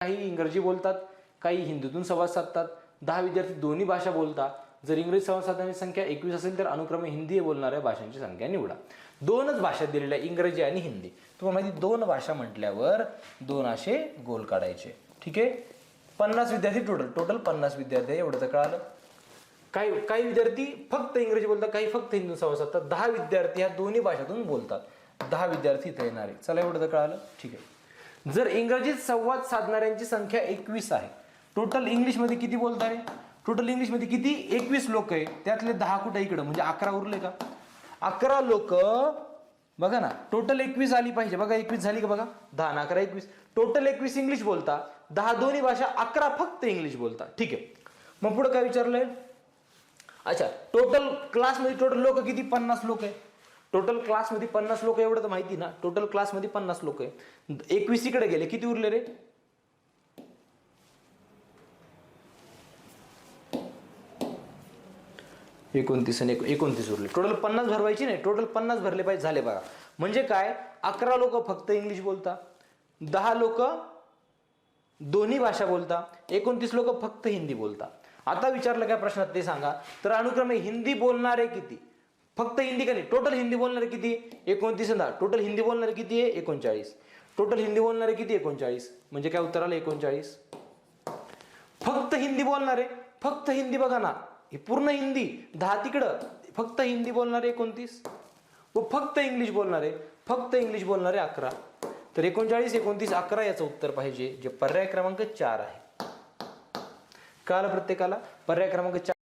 काही इंग्रजी बोलतात, काही हिंदीतून संवाद साधतात. 10 विद्यार्थी दोन्ही भाषा बोलतात. जर इंग्रजी संवाद साधणारी संख्या 21 असेल तर अनुक्रमे हिंदी बोलणाऱ्या भाषांची संख्या निवडा. दोनच भाषा दिलेल्या, इंग्रजी आणि हिंदी. तुम्हाला माहिती 2 भाषा म्हटल्यावर 2 असे गोल काढायचे. ठीक आहे. 50 विद्यार्थी टोटल 50 विद्यार्थी, एवढं तर कळालं. काही विद्यार्थी फक्त इंग्रजी बोलतात, काही फक्त हिंदीतून संवाद साधतात. 10 विद्यार्थी ह्या दोन्ही भाषातून बोलतात. 10 विद्यार्थी इथे येणार आहे. चला, एवढं तर कळालं. ठीक आहे. जर इंग्रजीत संवाद साधणाऱ्यांची संख्या 21 आहे, टोटल इंग्लिशमध्ये किती बोलताय? टोटल इंग्लिशमध्ये किती? 21 लोक आहे. त्यातले 10 कुठे इकडं, म्हणजे 11 उरले का? 11 लोक बघा ना, टोटल 21 आली पाहिजे. बघा 21 झाली का? बघा 10 11 21. टोटल 21 इंग्लिश बोलता, 10 दोन्ही भाषा, 11 फक्त इंग्लिश बोलता. ठीक आहे. मग पुढे काय विचारलंय? अच्छा, टोटल क्लासमध्ये टोटल लोक किती? 50 लोक आहे. टोटल क्लासमध्ये 50 लोक, एवढं तर माहिती ना. टोटल क्लासमध्ये 50 लोक आहे. 21 इकडे गेले, किती उरले रे? एकोणतीस उरले. टोटल 50 भरवायची नाही, टोटल 50 भरले पाहिजे. झाले बघा. म्हणजे काय? 11 लोक फक्त इंग्लिश बोलता, 10 लोक दोन्ही भाषा बोलता, 29 लोक फक्त हिंदी बोलता. आता विचारलं काय प्रश्नात ते सांगा. तर अनुक्रमे हिंदी बोलणारे किती? फक्त हिंदी का नाही, टोटल हिंदी बोलणारे किती? 29 10. टोटल हिंदी बोलणारे किती आहे? 39. टोटल हिंदी बोलणारे किती? 39. म्हणजे काय उत्तर आलं? 39. फक्त हिंदी बोलणारे, फक्त हिंदी बघा ना, हे पूर्ण हिंदी, 10 तिकडं, फक्त हिंदी बोलणारे 29 व फक्त इंग्लिश बोलणारे, 11. तर 39 29 11 याचं उत्तर पाहिजे, जे पर्याय क्रमांक 4 आहे. कळालं प्रत्येकाला? पर्याय क्रमांक 4